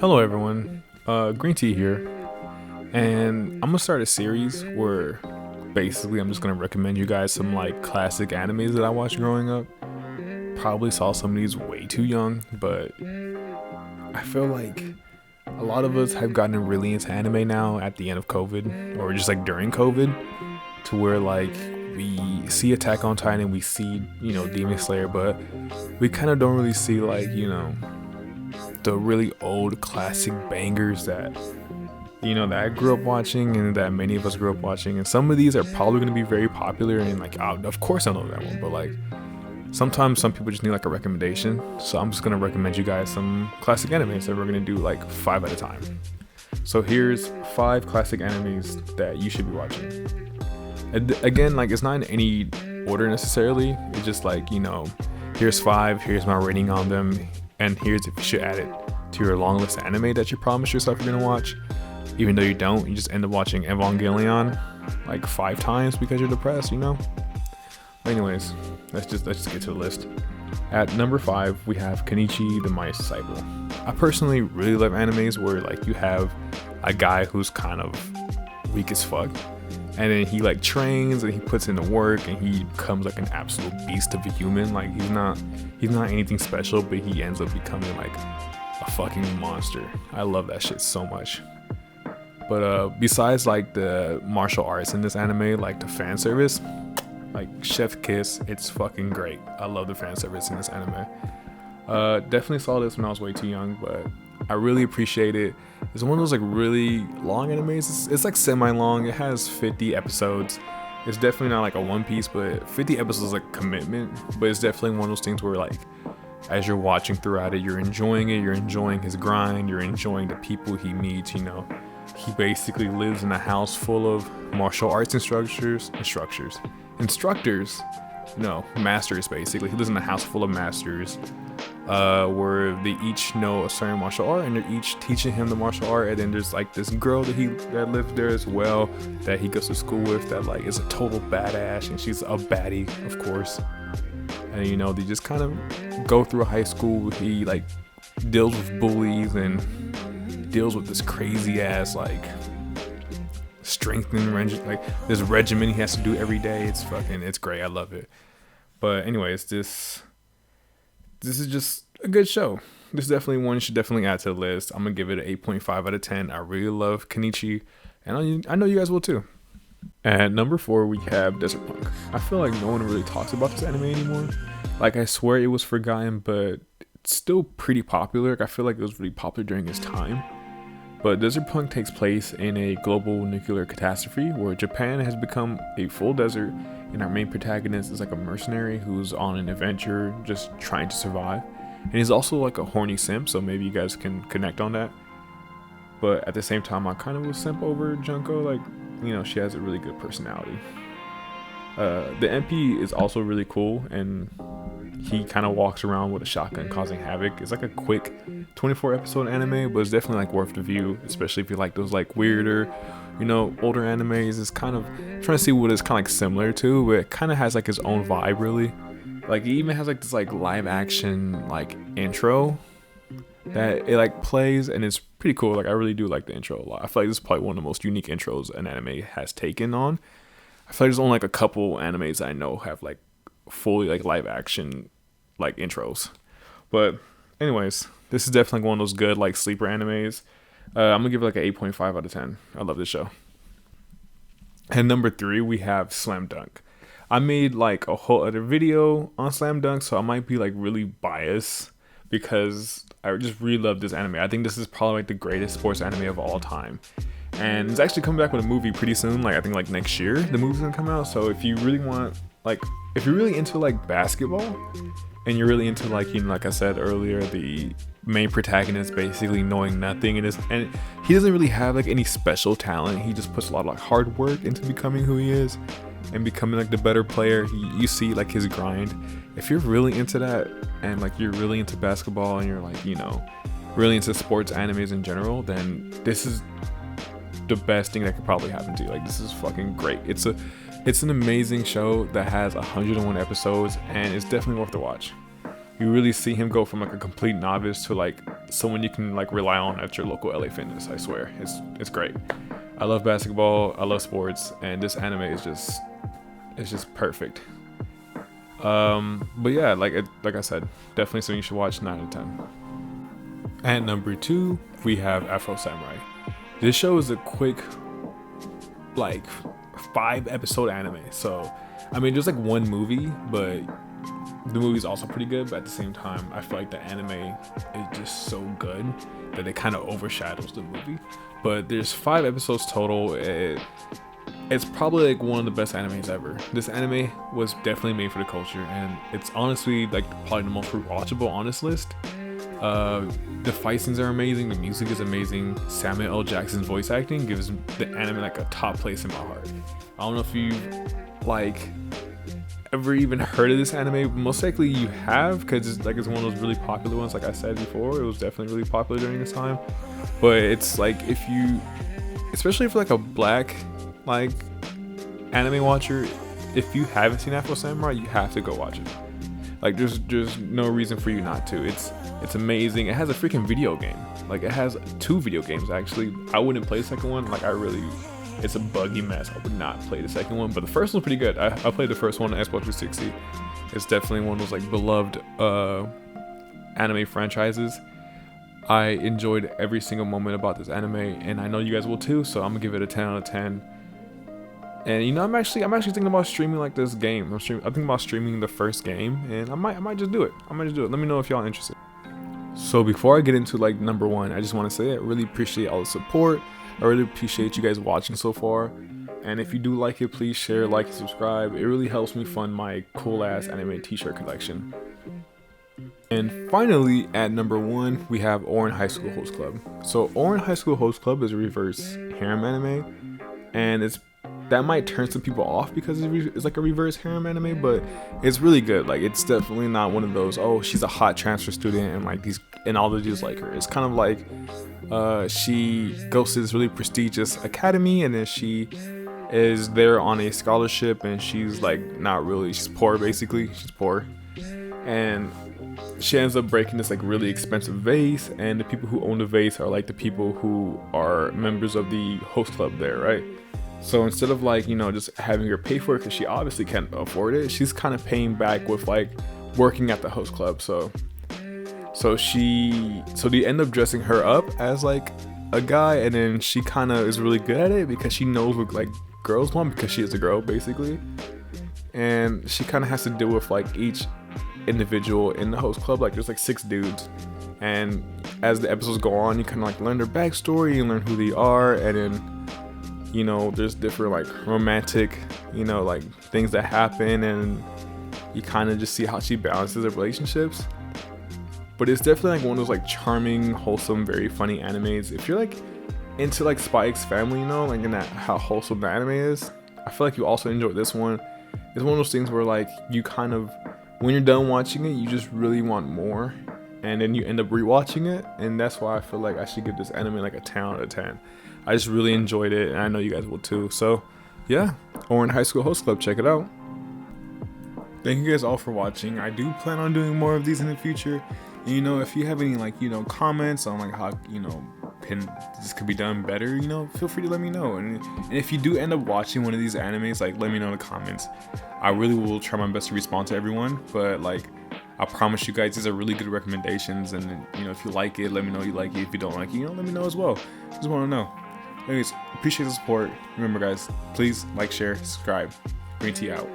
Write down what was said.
Hello everyone, Green Tea here, and I'm gonna start a series where basically I'm just gonna recommend you guys some like classic animes that I watched growing up. Probably saw some of these way too young, but I feel like a lot of us have gotten really into anime now at the end of COVID, or just like during COVID, to where like we see Attack on Titan, we see, Demon Slayer, but we kind of don't really see like, the really old classic bangers that that I grew up watching and that many of us grew up watching. And some of these are probably going to be very popular, and like of course I know that one, but like sometimes some people just need like a recommendation, so I'm just going to recommend you guys some classic animes that we're going to do like 5 at a time. So here's 5 classic animes that you should be watching. And again, like it's not in any order necessarily, it's just like, here's 5, here's my rating on them, and here's if you should add it to your long list of anime that you promise yourself you're gonna watch. Even though you don't, you just end up watching Evangelion like 5 times because you're depressed, But anyways, let's just get to the list. At number 5, we have Kenichi, the mightiest disciple. I personally really love animes where like you have a guy who's kind of weak as fuck, and then he like trains and he puts in the work and he becomes like an absolute beast of a human. Like he's not anything special, but he ends up becoming like a fucking monster. I love that shit so much. But besides like the martial arts in this anime, like the fan service, like chef kiss, it's fucking great. I love the fan service in this anime. Definitely saw this when I was way too young, but I really appreciate it. It's one of those like really long animes. It's like semi-long. It has 50 episodes. It's definitely not like a One Piece, but 50 episodes is like commitment. But it's definitely one of those things where like as you're watching throughout it, you're enjoying it. You're enjoying his grind. You're enjoying the people he meets. He basically lives in a house full of martial arts instructors. No, masters basically. He lives in a house full of masters. Where they each know a certain martial art and they're each teaching him the martial art. And then there's like this girl that lives there as well that he goes to school with that like is a total badass, and she's a baddie, of course. And they just kind of go through high school. He like deals with bullies and deals with this crazy ass like strengthening like this regimen he has to do every day. It's great. I love it. But anyways, this is just a good show. This is definitely one you should definitely add to the list. I'm gonna give it an 8.5 out of 10. I really love Kenichi, and I know you guys will too. At number 4, we have Desert Punk. I feel like no one really talks about this anime anymore. Like I swear it was forgotten, but it's still pretty popular. Like, I feel like it was really popular during its time. But Desert Punk takes place in a global nuclear catastrophe where Japan has become a full desert, and our main protagonist is like a mercenary who's on an adventure just trying to survive. And he's also like a horny simp, so maybe you guys can connect on that. But at the same time, I kind of was simp over Junko. Like, she has a really good personality. The MP is also really cool, and he kind of walks around with a shotgun causing havoc. It's like a quick 24 episode anime, but it's definitely like worth the view, especially if you like those like weirder, older animes. It's kind of trying to see what it's kind of like similar to, but it kind of has like its own vibe really. Like it even has like this like live action like intro that it like plays, and it's pretty cool. Like I really do like the intro a lot. I feel like this is probably one of the most unique intros an anime has taken on. I feel like there's only like a couple animes I know have like fully like live action like intros. But anyways, this is definitely one of those good like sleeper animes. I'm gonna give it like an 8.5 out of 10. I love this show. And number 3, we have Slam Dunk. I made like a whole other video on Slam Dunk, so I might be like really biased because I just really love this anime. I think this is probably like the greatest sports anime of all time. And it's actually coming back with a movie pretty soon. Like I think like next year the movie's gonna come out. So if you really want like, if you're really into like basketball and you're really into like, like I said earlier, the main protagonist basically knowing nothing, and he doesn't really have like any special talent. He just puts a lot of like hard work into becoming who he is and becoming like the better player. You see like his grind. If you're really into that and like you're really into basketball and you're like, really into sports animes in general, then this is the best thing that could probably happen to you. Like this is fucking great. It's an amazing show that has 101 episodes, and it's definitely worth the watch. You really see him go from like a complete novice to like someone you can like rely on at your local LA Fitness. I swear, it's great. I love basketball, I love sports, and this anime is just perfect. But yeah, like I said, definitely something you should watch. 9 out of 10. At number 2, we have Afro Samurai. This show is a quick, like, 5-episode anime. So, I mean, there's like one movie, but the movie's also pretty good. But at the same time, I feel like the anime is just so good that it kind of overshadows the movie. But there's 5 episodes total. It's probably like one of the best animes ever. This anime was definitely made for the culture, and it's honestly like probably the most rewatchable on this list. The fight scenes are amazing, the music is amazing. Samuel L. Jackson's voice acting gives the anime like a top place in my heart. I don't know if you like ever even heard of this anime. Most likely you have, because it's one of those really popular ones. Like I said before, it was definitely really popular during this time. But it's like, if you, especially for like a black like anime watcher, if you haven't seen Afro Samurai, you have to go watch it. Like there's no reason for you not to. It's amazing. It has a freaking video game. Like it has 2 video games actually. I wouldn't play the second one. Like it's a buggy mess. I would not play the second one, but the first one's pretty good. I played the first one on Xbox 360. It's definitely one of those like beloved anime franchises. I enjoyed every single moment about this anime, and I know you guys will too. So I'm gonna give it a 10 out of 10. And you know, I'm actually thinking about streaming like this game. I'm thinking about streaming the first game, and I might just do it. Let me know if y'all interested. So before I get into like number 1, I just want to say I really appreciate all the support. I really appreciate you guys watching so far. And if you do like it, please share, like, and subscribe. It really helps me fund my cool ass anime t-shirt collection. And finally, at number 1, we have Ouran High School Host Club. So Ouran High School Host Club is a reverse harem anime, and that might turn some people off because it's like a reverse harem anime, but it's really good. Like it's definitely not one of those, oh, she's a hot transfer student and like all the dudes like her. It's kind of like she goes to this really prestigious academy, and then she is there on a scholarship, and she's like she's poor basically. She's poor, and she ends up breaking this like really expensive vase, and the people who own the vase are like the people who are members of the host club there, right? So instead of like, you know, just having her pay for it, because she obviously can't afford it, she's kind of paying back with like working at the host club. So they end up dressing her up as like a guy, and then she kind of is really good at it because she knows what like girls want, because she is a girl basically, and she kind of has to deal with like each individual in the host club. Like there's like 6 dudes, and as the episodes go on, you kind of like learn their backstory and learn who they are, and then, you know, there's different like romantic, you know, like things that happen, and you kind of just see how she balances the relationships. But it's definitely like one of those like charming, wholesome, very funny animes. If you're like into like Spy X Family, you know, like in that how wholesome the anime is, I feel like you also enjoy this one. It's one of those things where like you kind of, when you're done watching it, you just really want more, and then you end up rewatching it, and that's why I feel like I should give this anime like a 10 out of 10. I just really enjoyed it, and I know you guys will too. So yeah, Ouran High School Host Club, check it out. Thank you guys all for watching. I do plan on doing more of these in the future. And, you know, if you have any like, you know, comments on like how, you know, this could be done better, you know, feel free to let me know. And if you do end up watching one of these animes, like let me know in the comments. I really will try my best to respond to everyone, but like I promise you guys, these are really good recommendations. And you know, if you like it, let me know you like it. If you don't like it, you know, let me know as well. Just want to know. Anyways, appreciate the support. Remember guys, please like, share, subscribe. Green tea out.